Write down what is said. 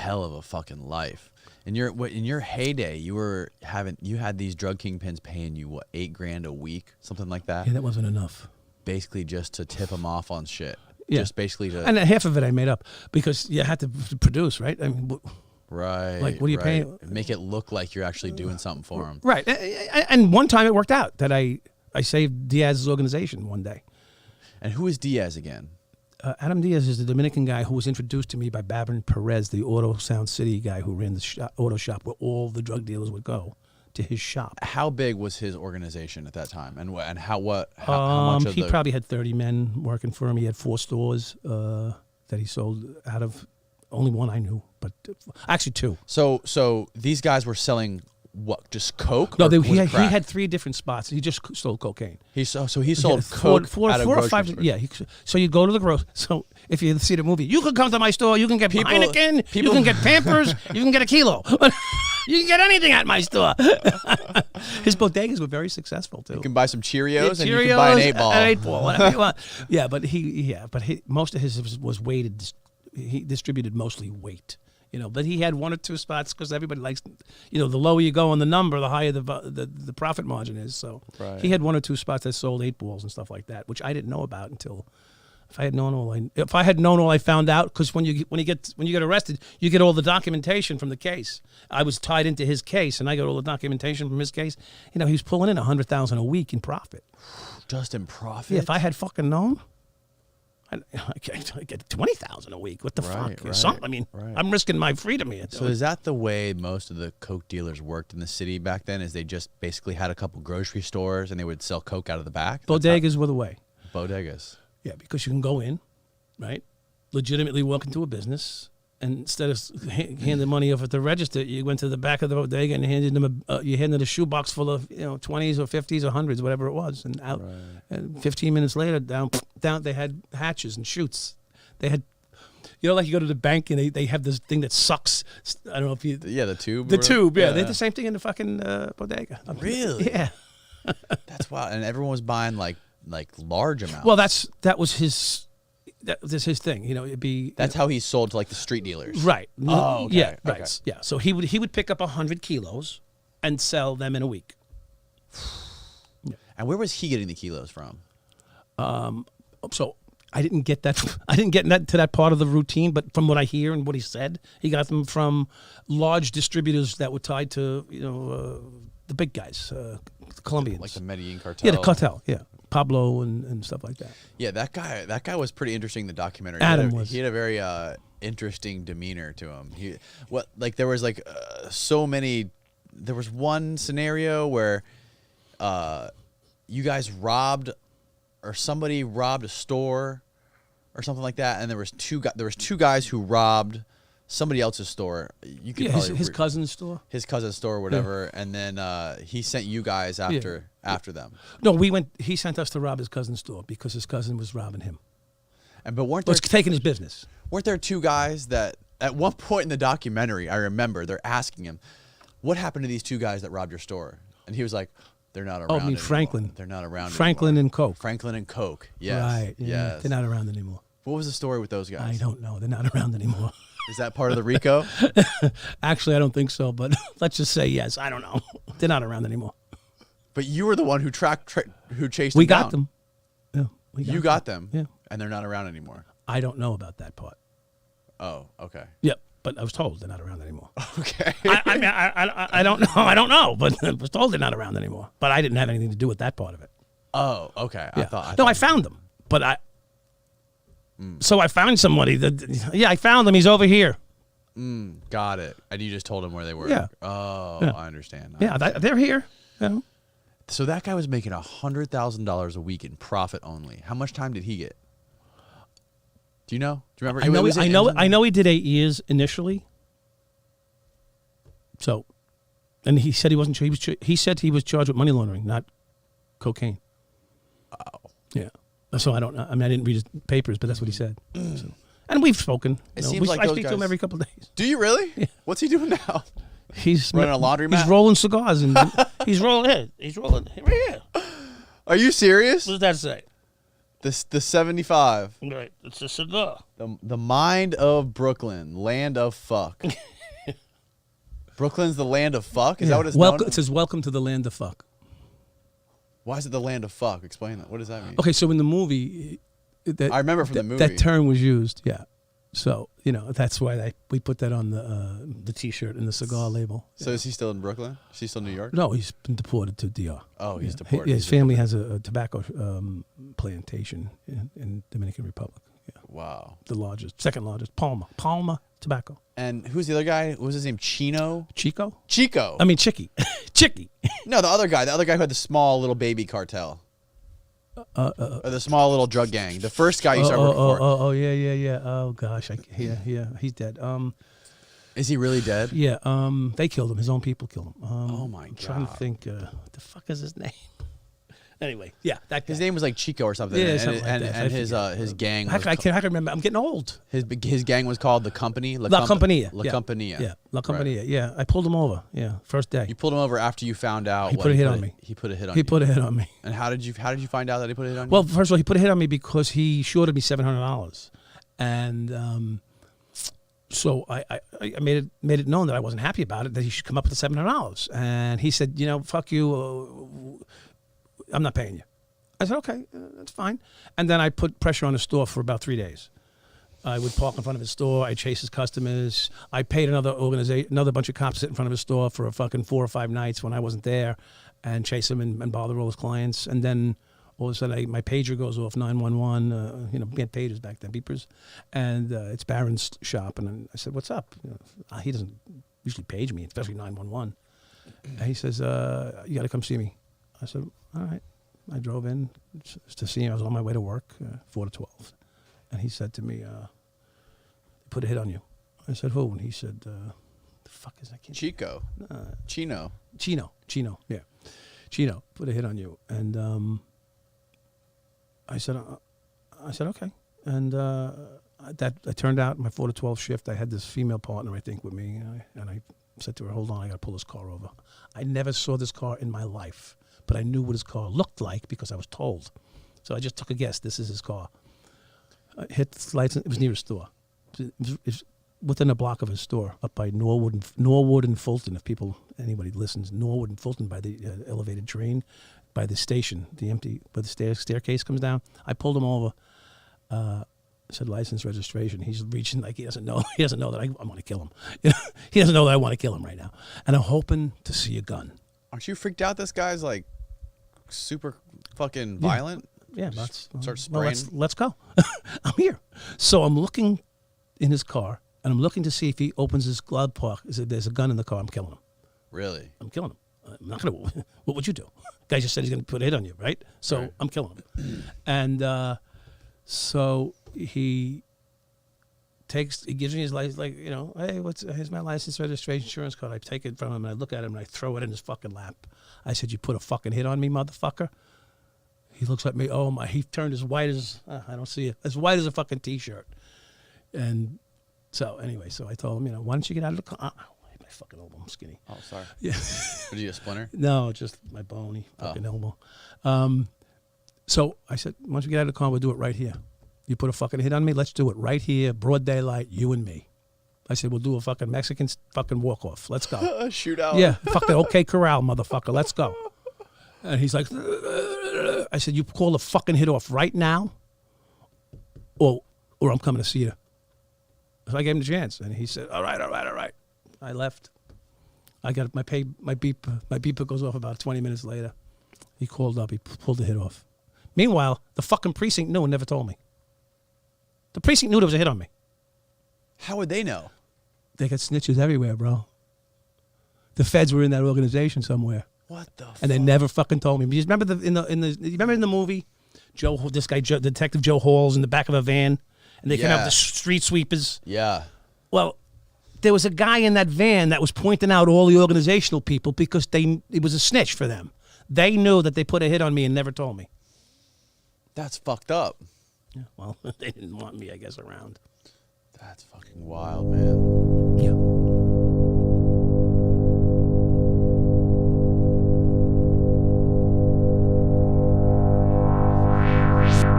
hell of a fucking life. In your heyday, you had these drug kingpins paying you what, $8,000 a week, something like that. Yeah, that wasn't enough. Basically, just to tip them off on shit. Yeah. Just basically to. And half of it I made up because you had to produce, right? I mean, right. Like, what are you paying? Make it look like you're actually doing something for them. Right. And one time it worked out that I saved Diaz's organization one day. And who is Diaz again? Adam Diaz is the Dominican guy who was introduced to me by Babin Perez, the Auto Sound City guy who ran the auto shop where all the drug dealers would go to his shop. How big was his organization at that time? And how much of he probably had 30 men working for him. He had 4 stores that he sold out of. Only one I knew, but actually 2. So these guys were selling what? Just coke? No, he had 3 different spots. He just sold cocaine. He sold coke at a grocery store. Yeah. So you go to the grocery. So if you see the movie, you can come to my store. You can get Heineken. You can get Pampers. You can get a kilo. You can get anything at my store. His bodegas were very successful too. You can buy some Cheerios and you can buy an 8-ball. An 8-ball, whatever you want. Yeah, but most of his was weighted. He distributed mostly weight. But he had 1 or 2 spots because everybody likes, the lower you go on the number, the higher the profit margin is. So he had 1 or 2 spots that sold 8 balls and stuff like that, which I didn't know about until if I had known all I found out. Because when you get arrested, you get all the documentation from the case. I was tied into his case, and I got all the documentation from his case. He was pulling in $100,000 a week in profit. Just in profit. Yeah, if I had fucking known. I get 20,000 a week. What the fuck? Right. I'm risking my freedom here. So is that the way most of the coke dealers worked in the city back then? Is they just basically had a couple grocery stores and they would sell coke out of the back? Bodegas were the way. Bodegas. Yeah, because you can go in, right, legitimately walk into a business, and instead of handing money over at the register, you went to the back of the bodega and handed them a shoebox full of 20s or 50s or 100s, whatever it was, and out. Right. And 15 minutes later, down they had hatches and chutes. They had, like you go to the bank and they have this thing that sucks. I don't know if you. Yeah, the tube. The tube. Yeah, they had the same thing in the fucking bodega. Really? Yeah. That's wild. And everyone was buying like large amounts. Well, that was his. That was his thing, it'd be. That's how he sold to like the street dealers, right? Oh, okay. Yeah, right. Okay. Yeah, so he would pick up 100 kilos and sell them in a week. And where was he getting the kilos from? So I didn't get that. I didn't get to that part of the routine, but from what I hear and what he said, he got them from large distributors that were tied to the big guys, the Colombians, like the Medellin cartel. Yeah, the cartel. Yeah. Pablo and stuff like that. Yeah, that guy was pretty interesting in the documentary. He had a very interesting demeanor to him. There was so many. There was one scenario where you guys robbed, or somebody robbed a store or something like that, and there was 2 guys who robbed somebody else's store. You could his cousin's store. His cousin's store, or whatever, and then he sent you guys after them. No, he sent us to rob his cousin's store because his cousin was robbing him. But weren't there taking his business? Weren't there 2 guys that at one point in the documentary, I remember they're asking him, "What happened to these 2 guys that robbed your store?" And he was like, "They're not around." Oh, I mean Franklin. They're not around. Franklin anymore. and Coke. Franklin and Coke. Yes. Right. Yeah. Yes. They're not around anymore. What was the story with those guys? I don't know. They're not around anymore. Is that part of the RICO? Actually, I don't think so, but let's just say yes. I don't know. They're not around anymore. But you were the one who who chased them. We down. got them. Yeah. You got them. Yeah. And they're not around anymore. I don't know about that part. Oh, okay. Yep. But I was told they're not around anymore. Okay. I don't know. I don't know. But I was told they're not around anymore. But I didn't have anything to do with that part of it. Oh, okay. Yeah. I found them. But So I found somebody. I found him. He's over here. Got it. And you just told him where they were. Yeah. Oh, yeah. I understand. They're here. Yeah. So that guy was making $100,000 a week in profit only. How much time did he get? Do you know? Do you remember? I know he did 8 years initially. So, and he said he wasn't sure. He said he was charged with money laundering, not cocaine. Oh. Yeah. So I don't know. I mean, I didn't read his papers, but that's what he said. So, and we've spoken. It seems like I speak to him every couple of days. Do you really? Yeah. What's he doing now? He's running a laundromat. He's rolling cigars and he's rolling it. He's rolling right here. Are you serious? What does that say? The 75. Right. It's a cigar. The mind of Brooklyn, land of fuck. Brooklyn's the land of fuck? Is that what it's known? It says, welcome to the land of fuck. Why is it the land of fuck? Explain that. What does that mean? Okay, so in the movie... I remember from the movie. That term was used, yeah. So, that's why we put that on the T-shirt and the cigar label. So is he still in Brooklyn? Is he still in New York? No, he's been deported to DR. Oh, he's deported. His family has a tobacco plantation in Dominican Republic. Yeah. Wow. Second largest, Palma Tobacco. And who's the other guy? What was his name? Chico? Chico. I mean, Chicky. Chicky. No, the other guy who had the small little baby cartel. Or the small little drug gang. The first guy you started working for. Oh, yeah. Oh, gosh. Yeah. He's dead. Is he really dead? Yeah. They killed him. His own people killed him. Oh, my God. I'm trying to think. What the fuck is his name? Anyway, yeah. His name was like Chico or something. Yeah, and his gang was... I can remember. I'm getting old. His gang was called The Company? La Compañía. La Compañía. Yeah, La Compañía. Right. Yeah, I pulled him over. Yeah, first day. You pulled him over after you found out... He put a hit on me. He put a hit on you. He put a hit on me. And how did you find out that he put a hit on you? Well, first of all, he put a hit on me because he shorted me $700. And... So I made it known that I wasn't happy about it, that he should come up with the $700. And he said, fuck you, I'm not paying you. I said, okay, that's fine. And then I put pressure on the store for about 3 days. I would park in front of his store. I chase his customers. I paid another bunch of cops to sit in front of his store for a fucking 4 or 5 nights when I wasn't there and chase him and bother all his clients. And then all of a sudden, my pager goes off, 911. We had pagers back then, beepers. And it's Barron's shop. And I said, what's up? He doesn't usually page me, especially 911. And he says, you got to come see me. I said, all right. I drove in to see him. I was on my way to work, 4 to 12. And he said to me, they put a hit on you. I said, who? And he said, the fuck is that kid? Chico. Chino, yeah. Chino put a hit on you. And I said, okay. And that turned out my 4 to 12 shift. I had this female partner, I think, with me. And I said to her, hold on, I got to pull this car over. I never saw this car in my life, but I knew what his car looked like because I was told. So I just took a guess. This is his car. I hit the lights. It was near his store. It was within a block of his store, up by Norwood and Fulton. If anybody listens, Norwood and Fulton by the elevated train, by the station, where the staircase comes down. I pulled him over. Said license, registration. He's reaching like he doesn't know. He doesn't know that I want to kill him. He doesn't know that I want to kill him right now. And I'm hoping to see a gun. Aren't you freaked out? This guy's like super fucking violent. Yeah, start spraying. Let's go. I'm here. So I'm looking in his car, and I'm looking to see if he opens his glove box. There's a gun in the car. I'm killing him. Really? I'm killing him. I'm not gonna. What would you do? Guy just said he's gonna put a hit on you, right? So right. I'm killing him. And so he gives me his license, like, hey, here's my license, registration, insurance card. I take it from him and I look at him and I throw it in his fucking lap. I said, you put a fucking hit on me, motherfucker? He looks at me, he turned as white as, I don't see it, as white as a fucking T-shirt. And so anyway, so I told him, why don't you get out of the car? My fucking elbow, I'm skinny. Oh, sorry. Yeah. Did you get a splinter? No, just my bony fucking elbow. So I said, why don't you get out of the car, we'll do it right here. You put a fucking hit on me, let's do it right here, broad daylight, you and me. I said, we'll do a fucking Mexican fucking walk-off. Let's go. A shootout. Yeah, fucking OK Corral, motherfucker. Let's go. And he's like, I said, you call the fucking hit off right now, or I'm coming to see you. So I gave him the chance, and he said, all right. I left. I got my beeper goes off about 20 minutes later. He called up. He pulled the hit off. Meanwhile, the fucking precinct knew and never told me. The precinct knew there was a hit on me. How would they know? They got snitches everywhere, bro. The feds were in that organization somewhere. What the? And they never fucking told me. You remember you remember in the movie, Detective Joe Hall's in the back of a van, and they came out with the street sweepers. Yeah. Well, there was a guy in that van that was pointing out all the organizational people because it was a snitch for them. They knew that they put a hit on me and never told me. That's fucked up. Yeah, well, they didn't want me, I guess, around. That's fucking wild, man.